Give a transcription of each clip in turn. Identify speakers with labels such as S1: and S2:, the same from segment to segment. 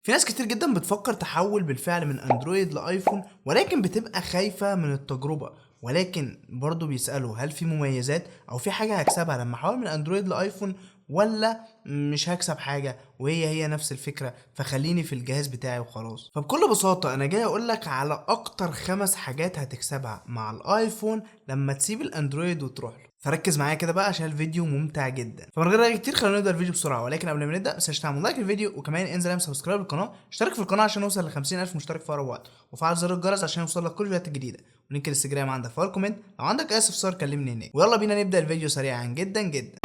S1: في ناس كتير جدا بتفكر تحول بالفعل من اندرويد لايفون، ولكن بتبقى خايفة من التجربة. ولكن برضو بيسألوا هل في مميزات او في حاجة هكسبها لما احول من اندرويد لايفون، ولا مش هكسب حاجة وهي نفس الفكرة، فخليني في الجهاز بتاعي وخلاص. فبكل بساطة انا جاي اقولك على اكتر 5 حاجات هتكسبها مع الايفون لما تسيب الاندرويد وتروح له. فركز معايا كده بقى عشان الفيديو ممتع جدا. فمن غير رأي كتير خلينا نبدا الفيديو بسرعه، ولكن قبل ما نبدا بس تعمل لايك الفيديو، وكمان انزل اعمل سبسكرايب للقناه، اشترك في القناه عشان نوصل ل 50000 مشترك في اقرب وقت، وفعل زر الجرس عشان يوصل لك كل الفيديوهات الجديده. ولينك الانستجرام عندك في الكومنت، لو عندك اي استفسار كلمني هناك. ويلا بينا نبدا الفيديو سريعا جدا جدا.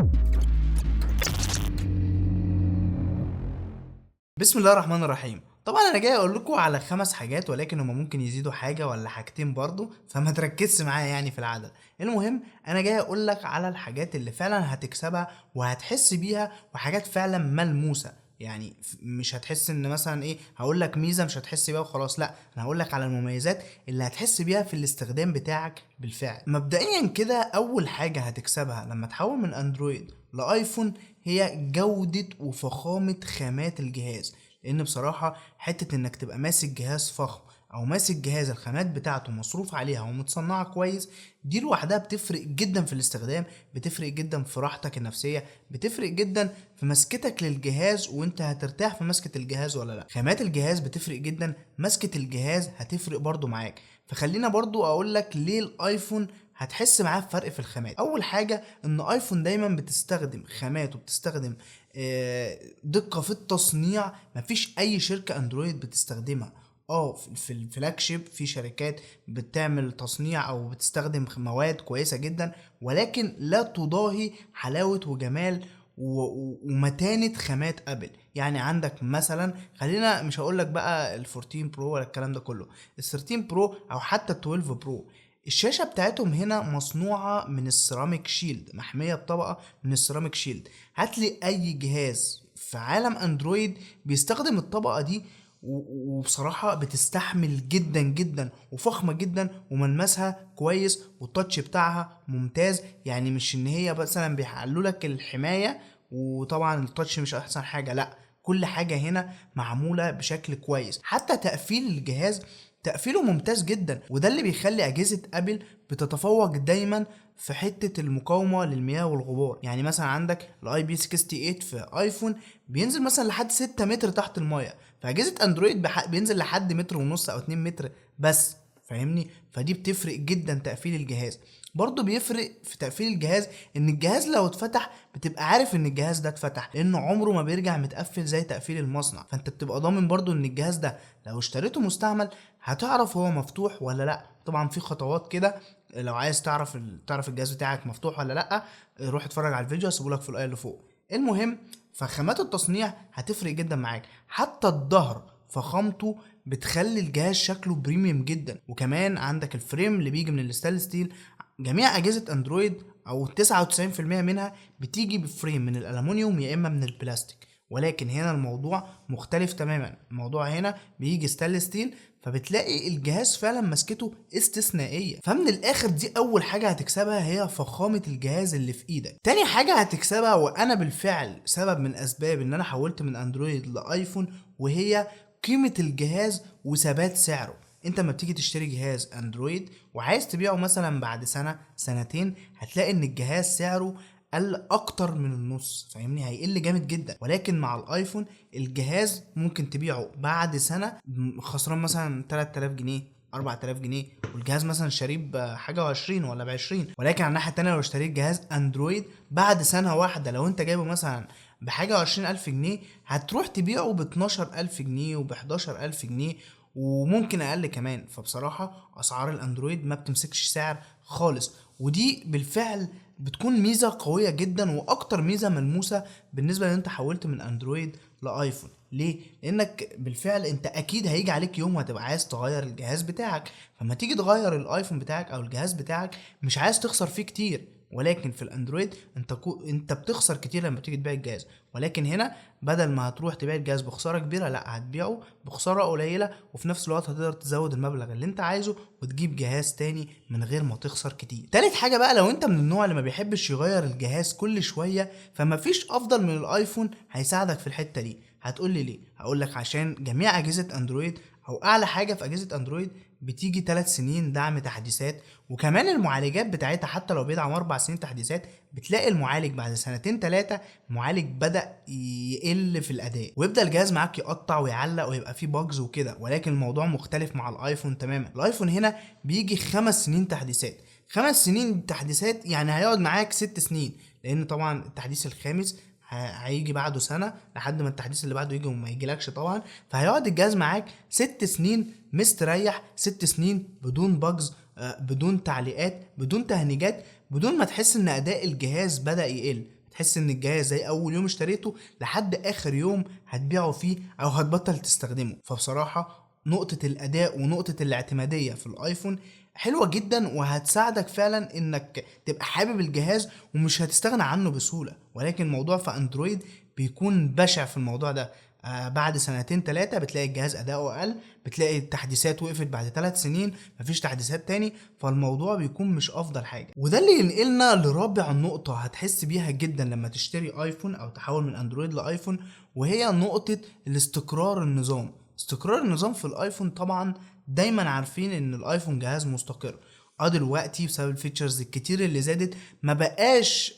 S1: بسم الله الرحمن الرحيم. طبعا انا جاي اقول لكم على 5 حاجات، ولكن هما ممكن يزيدوا حاجه ولا حاجتين برضو، فما تركزش معايا يعني في العدد. المهم انا جاي اقول لك على الحاجات اللي فعلا هتكسبها وهتحس بيها، وحاجات فعلا ملموسه. يعني مش هتحس ان مثلا ايه، هقول لك ميزه مش هتحس بيها وخلاص، لا انا هقول لك على المميزات اللي هتحس بيها في الاستخدام بتاعك بالفعل. مبدئيا كده اول حاجه هتكسبها لما تحول من اندرويد لايفون هي جوده وفخامه خامات الجهاز. لان بصراحه حته انك تبقى ماسك جهاز فخم، او ماسك جهاز الخامات بتاعته مصروف عليها ومتصنعه كويس، دي لوحدها بتفرق جدا في الاستخدام، بتفرق جدا في راحتك النفسيه، بتفرق جدا في مسكتك للجهاز، وانت هترتاح في مسكه الجهاز ولا لا. خامات الجهاز بتفرق جدا، مسكه الجهاز هتفرق برضو معاك. فخلينا برضو اقول لك ليه الايفون هتحس معاه بفرق في الخامات. اول حاجه ان ايفون دايما بتستخدم خامات وبتستخدم دقه في التصنيع مفيش اي شركه اندرويد بتستخدمها. في الفلاج شيب في شركات بتعمل تصنيع او بتستخدم مواد كويسه جدا، ولكن لا تضاهي حلاوه وجمال ومتانه خامات ابل. يعني عندك مثلا، خلينا مش هقول لك بقى ال 14 برو ولا الكلام ده كله، ال 13 برو او حتى ال 12 برو، الشاشة بتاعتهم هنا مصنوعة من السيراميك شيلد، محمية بطبقة من السيراميك شيلد. هاتلي أي جهاز في عالم أندرويد بيستخدم الطبقة دي، وبصراحة بتستحمل جدا جدا وفخمة جدا، وملمسها كويس، والتاتش بتاعها ممتاز. يعني مش ان هي مثلا بيحلوا لك الحماية وطبعا التاتش مش احسن حاجة، لا كل حاجة هنا معمولة بشكل كويس. حتى تقفيل الجهاز تقفيله ممتاز جدا، وده اللي بيخلي اجهزه ابل بتتفوق دايما في حته المقاومه للمياه والغبار. يعني مثلا عندك الاي بي 68 في ايفون بينزل مثلا لحد 6 متر تحت المياه، فاجهزه اندرويد بينزل لحد متر ونص او 2 متر بس. فاهمني؟ فدي بتفرق جدا تقفيل الجهاز. برضه بيفرق في تقفيل الجهاز ان الجهاز لو اتفتح بتبقى عارف ان الجهاز ده اتفتح، لانه عمره ما بيرجع متقفل زي تقفيل المصنع. فانت بتبقى ضامن برضه ان الجهاز ده لو اشتريته مستعمل هتعرف هو مفتوح ولا لا. طبعا في خطوات كده، لو عايز تعرف الجهاز بتاعك مفتوح ولا لا، روح اتفرج على الفيديو هسيبهولك في الايه اللي فوق. المهم، فخامات التصنيع هتفرق جدا معاك. حتى الظهر فخامته بتخلي الجهاز شكله بريميوم جدا. وكمان عندك الفريم اللي بيجي من الستانلس ستيل. جميع اجهزه اندرويد او 99% منها بتيجي بفريم من الالومنيوم يا اما من البلاستيك، ولكن هنا الموضوع مختلف تماما. الموضوع هنا بيجي ستانلس ستيل، فبتلاقي الجهاز فعلا مسكته استثنائيه. فمن الاخر دي اول حاجه هتكسبها هي فخامه الجهاز اللي في ايدك. تاني حاجه هتكسبها، وانا بالفعل سبب من اسباب ان انا حولت من اندرويد لايفون، وهي قيمه الجهاز وثبات سعره. انت لما بتيجي تشتري جهاز اندرويد وعايز تبيعه مثلا بعد سنه سنتين، هتلاقي ان الجهاز سعره قل اكتر من النص. فاهمني؟ هيقل جامد جدا. ولكن مع الايفون الجهاز ممكن تبيعه بعد سنه خسران مثلا 3000 جنيه 4000 جنيه، والجهاز مثلا شاريه بحاجه و20 ولا ب20. ولكن على الناحيه التانيه لو اشتريت جهاز اندرويد بعد سنه واحده، لو انت جايبه مثلا بحاجه و20000 جنيه، هتروح تبيعه ب12000 جنيه وب11000 جنيه، وممكن اقل كمان. فبصراحه اسعار الاندرويد ما بتمسكش سعر خالص، ودي بالفعل بتكون ميزه قويه جدا، واكتر ميزه ملموسه بالنسبه ان انت حولت من اندرويد لايفون. ليه؟ لانك بالفعل انت اكيد هيجي عليك يوم وهتبقى عايز تغير الجهاز بتاعك، فما تيجي تغير الايفون بتاعك او الجهاز بتاعك مش عايز تخسر فيه كتير. ولكن في الاندرويد انت بتخسر كتير لما تيجي تبيع الجهاز. ولكن هنا بدل ما هتروح تبيع الجهاز بخساره كبيره، لا هتبيعه بخساره قليله، وفي نفس الوقت هتقدر تزود المبلغ اللي انت عايزه وتجيب جهاز تاني من غير ما تخسر كتير. تالت حاجه بقى، لو انت من النوع اللي ما بيحبش يغير الجهاز كل شويه، فما فيش افضل من الايفون هيساعدك في الحته دي. هتقول لي ليه؟ هقول لك عشان جميع اجهزه اندرويد او اعلى حاجه في اجهزه اندرويد بتيجي 3 سنين دعم تحديثات، وكمان المعالجات بتاعتها حتى لو بيدعم 4 سنين تحديثات بتلاقي المعالج بعد سنتين 3 المعالج بدأ يقل في الاداء، ويبدأ الجهاز معاك يقطع ويعلق ويبقى فيه باجز وكده. ولكن الموضوع مختلف مع الايفون تماما. الايفون هنا بيجي 5 سنين تحديثات. 5 سنين تحديثات يعني هيقعد معاك 6 سنين، لان طبعا التحديث الخامس هيجي بعده سنه لحد ما التحديث اللي بعده يجي وما يجيلكش طبعا. فهيقعد الجهاز معاك 6 سنين مستريح، 6 سنين بدون باجز، بدون تعليقات، بدون تهنيجات، بدون ما تحس ان اداء الجهاز بدأ يقل. تحس ان الجهاز زي اول يوم اشتريته لحد اخر يوم هتبيعه فيه او هتبطل تستخدمه. فبصراحه نقطه الاداء ونقطه الاعتماديه في الايفون حلوة جدا، وهتساعدك فعلا انك تبقى حابب الجهاز ومش هتستغنى عنه بسهولة. ولكن الموضوع في اندرويد بيكون بشع في الموضوع ده. بعد سنتين 3 بتلاقي الجهاز اداؤه اقل، بتلاقي التحديثات وقفت بعد 3 سنين مفيش تحديثات تاني، فالموضوع بيكون مش افضل حاجة. وده اللي ينقلنا لرابع نقطة هتحس بيها جدا لما تشتري ايفون او تحول من اندرويد لايفون، وهي نقطة الاستقرار النظام. استقرار النظام في الايفون طبعا دايما عارفين ان الايفون جهاز مستقر. دلوقتي بسبب الفيتشرز الكتير اللي زادت ما بقاش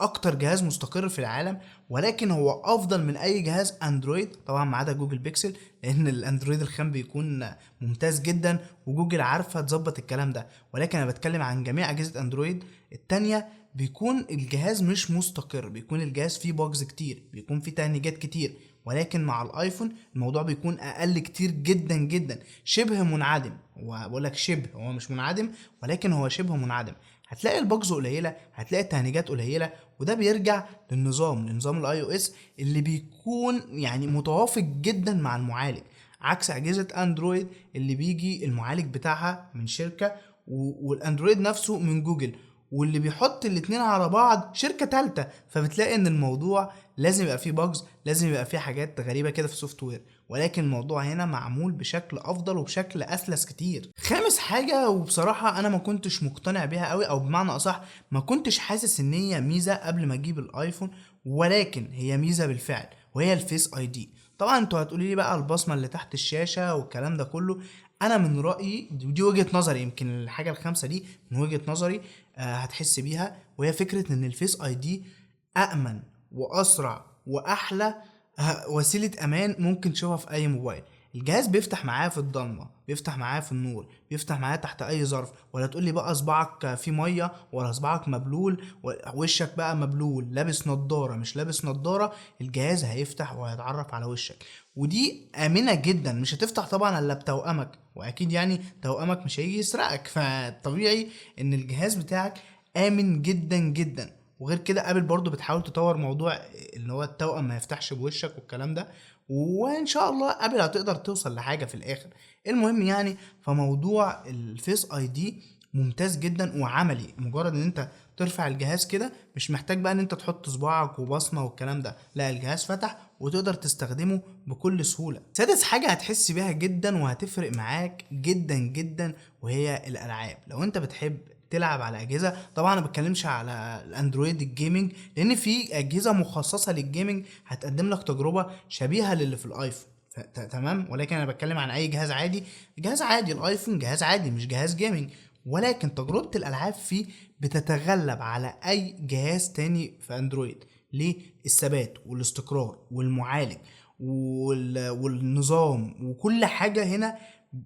S1: اكتر جهاز مستقر في العالم، ولكن هو افضل من اي جهاز اندرويد طبعا ما عدا جوجل بيكسل، لان الاندرويد الخام بيكون ممتاز جدا وجوجل عارفه تظبط الكلام ده. ولكن انا بتكلم عن جميع اجهزه اندرويد التانية، بيكون الجهاز مش مستقر، بيكون الجهاز فيه باجز كتير، بيكون فيه تهنيجات كتير. ولكن مع الايفون الموضوع بيكون اقل كتير جدا جدا، شبه منعدم. وبقول لك شبه، هو مش منعدم ولكن هو شبه منعدم. هتلاقي الباجز قليله، هتلاقي التهنيجات قليله، وده بيرجع لنظام الاي او اس اللي بيكون يعني متوافق جدا مع المعالج، عكس اجهزه اندرويد اللي بيجي المعالج بتاعها من شركه والاندرويد نفسه من جوجل، واللي بيحط الاتنين على بعض شركة تالتة. فبتلاقي ان الموضوع لازم يبقى فيه باجز، لازم يبقى فيه حاجات غريبة كده في السوفت وير. ولكن الموضوع هنا معمول بشكل افضل وبشكل اسلس كتير. خامس حاجة وبصراحة انا ما كنتش مقتنع بيها قوي، او بمعنى اصح ما كنتش حاسس ان هي ميزة قبل ما اجيب الايفون، ولكن هي ميزة بالفعل، وهي الفيس اي دي. طبعا انتوا هتقولي لي بقى البصمة اللي تحت الشاشة والكلام ده كله. انا من رأيي دي وجهة نظري، يمكن الحاجة الخامسة دي من وجهة نظري هتحس بيها، وهي فكرة ان الفيس اي دي امن واسرع واحلى وسيلة امان ممكن تشوفها في اي موبايل. الجهاز بيفتح معاه في الضلمه، بيفتح معاه في النور، بيفتح معاه تحت اي ظرف. ولا تقول لي بقى صباعك في ميه ولا صباعك مبلول وشك بقى مبلول، لابس نضاره مش لابس نضاره، الجهاز هيفتح وهيتعرف على وشك. ودي امنه جدا، مش هتفتح طبعا الا بتوأمك، واكيد يعني توأمك مش هيجي يسرقك، فطبيعي ان الجهاز بتاعك امن جدا جدا. وغير كده ابل برضو بتحاول تطور موضوع اللي هو التوأم ما يفتحش بوشك والكلام ده، وان شاء الله ابل هتقدر توصل لحاجه في الاخر. المهم يعني فموضوع الفيس اي دي ممتاز جدا وعملي. مجرد ان انت ترفع الجهاز كده مش محتاج بقى ان انت تحط صباعك وبصمه والكلام ده، لا الجهاز فتح وتقدر تستخدمه بكل سهوله. سادس حاجه هتحس بيها جدا وهتفرق معاك جدا جدا وهي الالعاب. لو انت بتحب تلعب على اجهزه، طبعا انا بتكلمش على الاندرويد الجيمنج، لان في اجهزه مخصصه للجيمنج هتقدم لك تجربه شبيهه للي في الايفون. تمام. ولكن انا بتكلم عن اي جهاز عادي. جهاز عادي الايفون جهاز عادي مش جهاز جيمنج، ولكن تجربه الالعاب فيه بتتغلب على اي جهاز تاني في اندرويد. ليه؟ الثبات والاستقرار والمعالج والنظام وكل حاجه هنا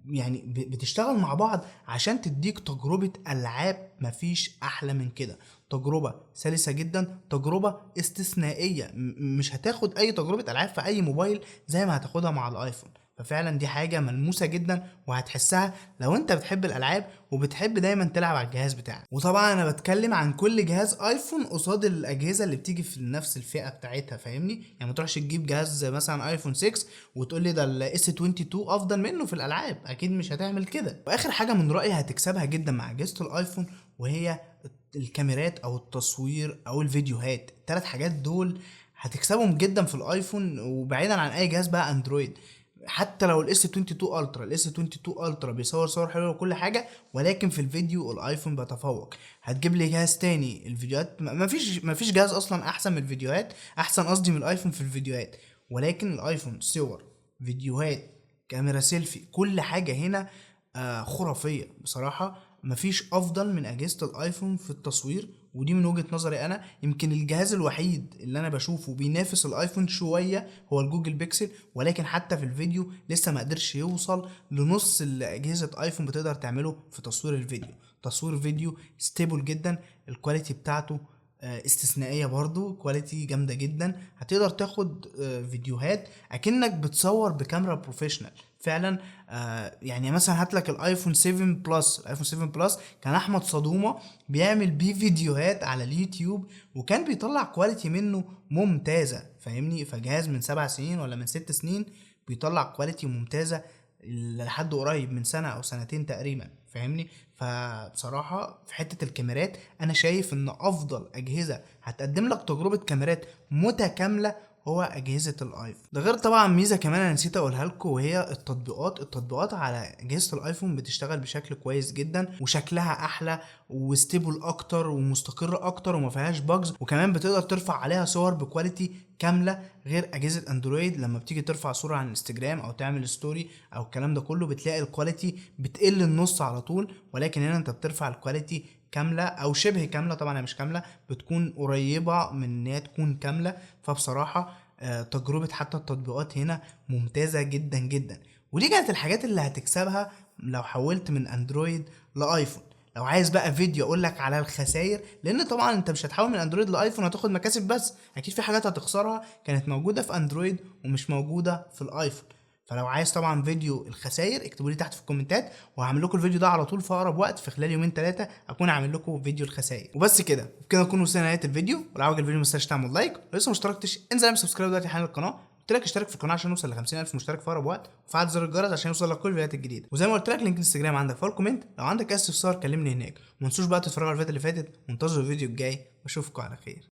S1: يعني بتشتغل مع بعض عشان تديك تجربة ألعاب مفيش أحلى من كده. تجربة سلسة جدا، تجربة استثنائية، مش هتاخد أي تجربة ألعاب في أي موبايل زي ما هتاخدها مع الآيفون. ففعلا دي حاجة ملموسة جدا وهتحسها لو انت بتحب الالعاب وبتحب دايما تلعب على الجهاز بتاعك. وطبعا انا بتكلم عن كل جهاز ايفون قصاد الاجهزة اللي بتيجي في نفس الفئة بتاعتها، فاهمني؟ يعني ما تروحش تجيب جهاز مثلا ايفون 6 وتقول لي ده الاس 22 افضل منه في الالعاب، اكيد مش هتعمل كده. واخر حاجة من رأيي هتكسبها جدا مع اجهزة الايفون وهي الكاميرات او التصوير او الفيديوهات. الثلاث حاجات دول هتكسبهم جدا في الايفون، وبعيدا عن اي جهاز بقى اندرويد. حتى لو الاس 22 الترا، الاس 22 الترا بيصور صور حلوه وكل حاجه، ولكن في الفيديو الايفون بيتفوق. هتجيب لي جهاز تاني الفيديوهات مفيش جهاز اصلا احسن من الفيديوهات، احسن قصدي من الايفون في الفيديوهات. ولكن الايفون صور، فيديوهات، كاميرا سيلفي، كل حاجة هنا خرافية بصراحة. مفيش افضل من اجهزة الايفون في التصوير، ودي من وجهة نظري انا. يمكن الجهاز الوحيد اللي انا بشوفه بينافس الايفون شوية هو الجوجل بيكسل، ولكن حتى في الفيديو لسه ما قدرش يوصل لنص اللي اجهزة ايفون بتقدر تعمله في تصوير الفيديو. تصوير فيديو ستيبل جدا، الكواليتي بتاعته استثنائية برضو، كواليتي جامدة جدا. هتقدر تاخد فيديوهات اكنك بتصور بكاميرا بروفيشنال فعلا. يعني مثلا هاتلك الايفون 7 بلس. الايفون 7 بلس كان احمد صدومة بيعمل بيه فيديوهات على اليوتيوب، وكان بيطلع كواليتي منه ممتازة، فاهمني؟ فجهاز من 7 سنين ولا من 6 سنين بيطلع كواليتي ممتازة لحد قريب من سنة او سنتين تقريبا، فاهمني؟ فبصراحة في حتة الكاميرات انا شايف ان افضل اجهزة هتقدم لك تجربة كاميرات متكاملة هو اجهزة الايفون. ده غير طبعا ميزة كمان انا نسيت اقولها لكم، وهي التطبيقات على اجهزة الايفون بتشتغل بشكل كويس جدا، وشكلها احلى وستيبل اكتر ومستقر اكتر وما فيهاش باجز، وكمان بتقدر ترفع عليها صور بكواليتي كامله. غير اجهزه اندرويد لما بتيجي ترفع صوره على الانستجرام او تعمل ستوري او الكلام ده كله بتلاقي الكواليتي بتقل النص على طول، ولكن هنا انت بترفع الكواليتي كامله او شبه كامله، طبعا هي مش كامله، بتكون قريبه من ان هي تكون كامله. فبصراحه تجربه حتى التطبيقات هنا ممتازه جدا جدا، ودي كانت الحاجات اللي هتكسبها لو حولت من اندرويد لايفون. لو عايز بقى فيديو اقول لك على الخسائر، لان طبعا انت مش هتحول من اندرويد لايفون هتاخد مكاسب بس، اكيد في حاجات هتخسرها كانت موجوده في اندرويد ومش موجوده في الايفون. فلو عايز طبعا فيديو الخسائر اكتبوا لي تحت في الكومنتات، وهعمل لكم الفيديو ده على طول في اقرب وقت، في خلال يومين 3 اكون عامل لكم فيديو الخسائر. وبس كده نكون وصلنا لنهايه الفيديو. ولو عجبك الفيديو ما تنساش تعمل لايك، ولو لسه ما اشتركتش انزل اعمل سبسكرايب دلوقتي حالا للقناه. قلت لك اشترك في القناه عشان نوصل ل 50000 مشترك في اقرب وقت، وفعل زر الجرس عشان يوصل لك كل الفيديوهات الجديده. وزي ما قلت لك لينك الانستجرام عندك في الكومنت، لو عندك اي استفسار كلمني هناك. وما تنسوش بقى تتفرجوا على الفيديوهات اللي فاتت، وانتظروا الفيديو الجاي، واشوفكم على خير.